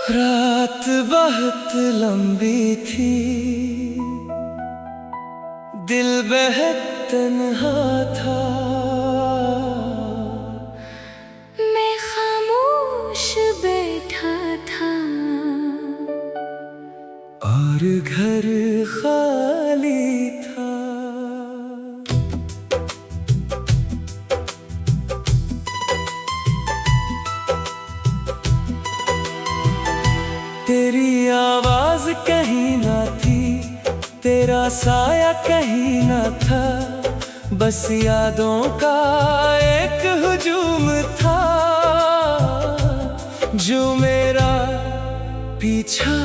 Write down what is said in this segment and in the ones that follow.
रात बहुत लंबी थी, दिल बेहद तन्हा था। मैं खामोश बैठा था और घर खाली था। तेरी आवाज कहीं ना थी, तेरा साया कहीं ना था, बस यादों का एक हुजूम था जो मेरा पीछा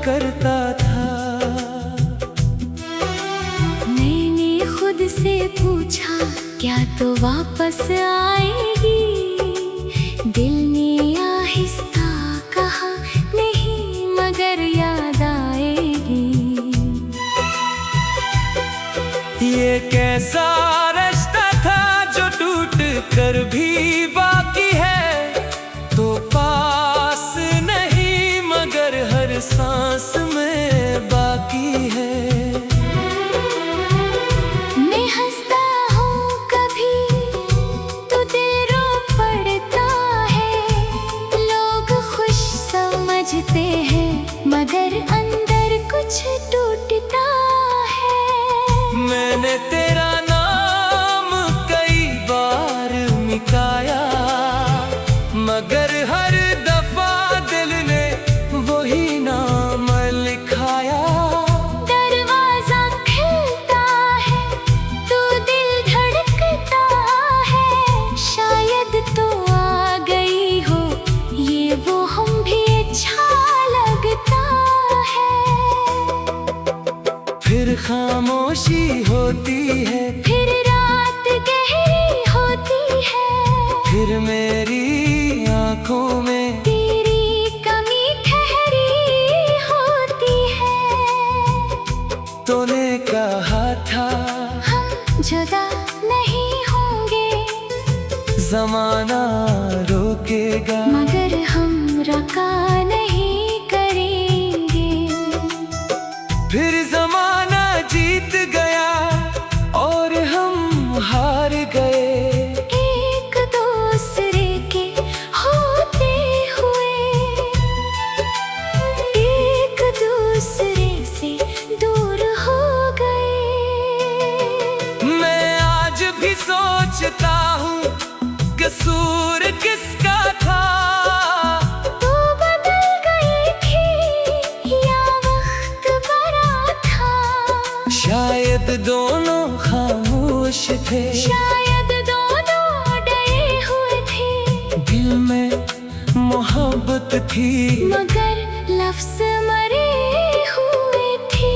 करता था। मैंने खुद से पूछा क्या तो वापस आएगी, दिल ने आहिस्ता कहा नहीं मगर याद आएगी। ये कैसा रिश्ता था जो टूट कर भी बाकी है, तो पास नहीं मगर हर सांस में बाकी है। मैं हंसता हूँ कभी तो दिल रो पड़ता है, लोग खुश समझते हैं मगर अंदर कुछ टूटता है। मैंने तेरा नाम कई बार मिटाया, मगर हर दफा दिल ने वही नाम लिखाया। दरवाजा खुलता है तो दिल धड़कता है, शायद तो आ गई हो ये वो हम भी अच्छा लगता है। फिर खामोशी होती है, फिर रात गहरी होती है, फिर मेरी आंखों में तेरी कमी ठहरी होती है। तूने कहा था हम जुदा नहीं होंगे, जमाना रोकेगा मगर हम रका नहीं करेंगे। फिर जमाना जीत गया और हम हार गए। एक दूसरे के होते हुए एक दूसरे से दूर हो गए। मैं आज भी सोचता हूँ कसूर किसका था, तू बदल गई थी या वक्त बड़ा था, शायद दोनों खामोश थे, शायद दोनों डरे हुए थे, दिल में मोहब्बत थी मगर लफ्ज मरे हुए थे।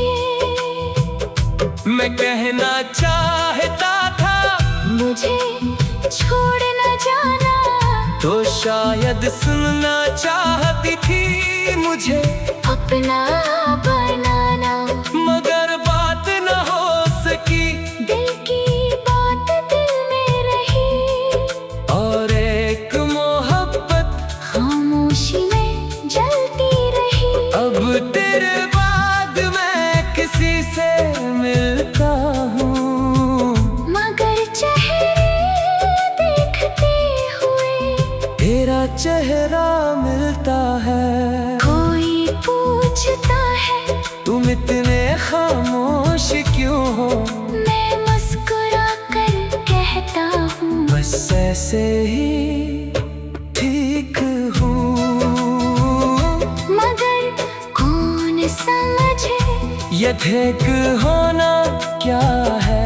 मैं कहना चाहता था मुझे छोड़ न जाना, तो शायद सुनना चाहती थी मुझे अपना बनाना, मगर बात न हो सकी। दिल की बात दिल में रही और एक मोहब्बत खामोशी में जलती रही। अब तेरे बाद मैं किसी से मिलता हूँ, मगर चेहरे देखते हुए तेरा चेहरा मिलता है। कोई पूछता है तुम इतने खामोश क्यों हो, मैं मुस्कुरा कर कहता हूँ बस ऐसे ही ठीक हूँ। मगर कौन समझे ये ठीक होना क्या है,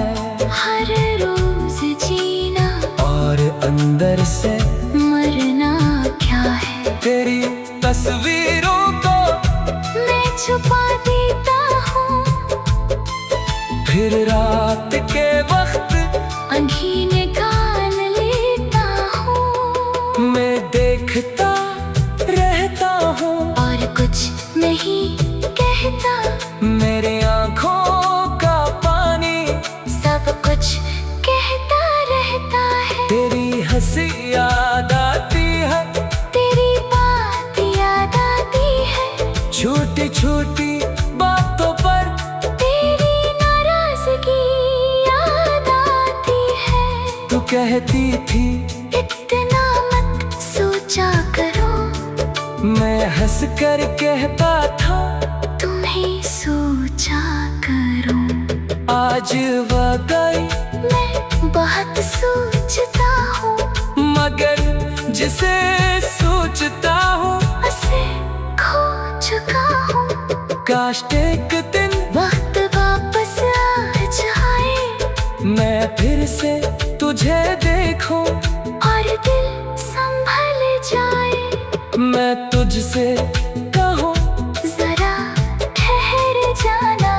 हर रोज जीना और अंदर से मरना क्या है। तेरी तस्वीरों को मैं छुपा देता हूँ, फिर रात के वक्त अंगीने कान लेता हूँ, मैं देखता रहता हूँ और कुछ नहीं कहता। मेरी आंखों का पानी सब कुछ कहता रहता है, हंसी याद आती है, तेरी बात याद आती कहती थी इतना मत सोचा करो, मैं हंस कर कहता था तुम्हें सोचा करो। आज वह गई मैं बहुत सोचता हूँ, मगर जिसे सोचता हूँ उसे खो चुका हूँ। काश एक दिन वक्त वापस आ जाए, मैं फिर से तुझे देखूं और दिल संभल जाए। मैं तुझसे कहूँ जरा ठहर जाना,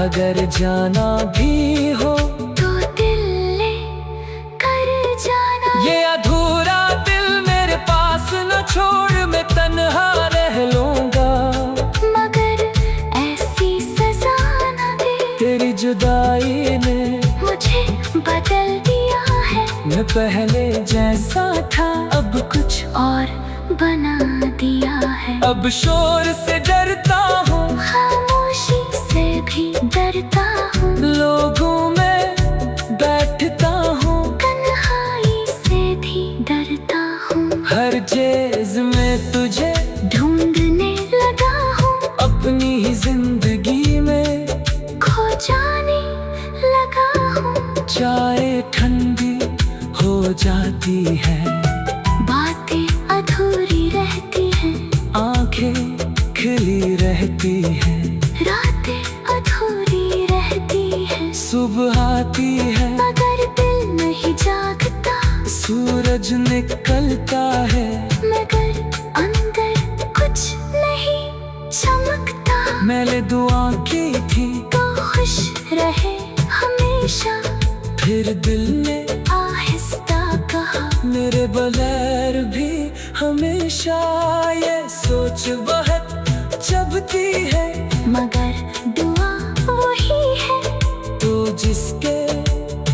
अगर जाना भी हो तो दिल ले कर जाना। ये अधूरा दिल मेरे पास न छोड़, मैं तन्हा रह लूंगा। मगर ऐसी सजा न दे, तेरी जुदाई ने मुझे बदल दिया है। मैं पहले जैसा था अब कुछ और बना दिया है। अब शोर से डरता हूँ, खामोशी से भी डरता हूँ, लोगों में बैठता हूँ, तन्हाई से भी डरता हूँ। हर चीज में तुझे ढूंढने लगा हूँ, अपनी ही जिंदगी में खो जाने लगा हूँ। चाय ठंडी हो जाती है, बातें अधूरी रहती हैं, आंखें खिली रहती है, रातें अधूरी रहती हैं। सुबह आती है मगर दिल नहीं जागता, सूरज निकलता है, मगर अंदर कुछ नहीं चमकता। मैंने दुआ की थी तो खुश रहे हमेशा, फिर दिल ने आहिस्ता कहा मेरे बगैर भी हमेशा। ये सोच बहुत जबती है, मगर दुआ वही है, तो जिसके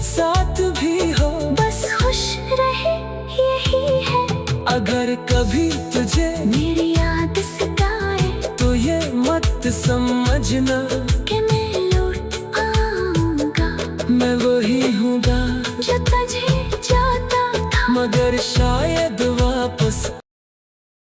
साथ भी हो बस खुश रहे यही है। अगर कभी तुझे मेरी याद सताए, तो ये मत समझना कि मैं लौट आऊंगा। मैं वही हूँगा जो तुझे जाता था, मगर शायद वापस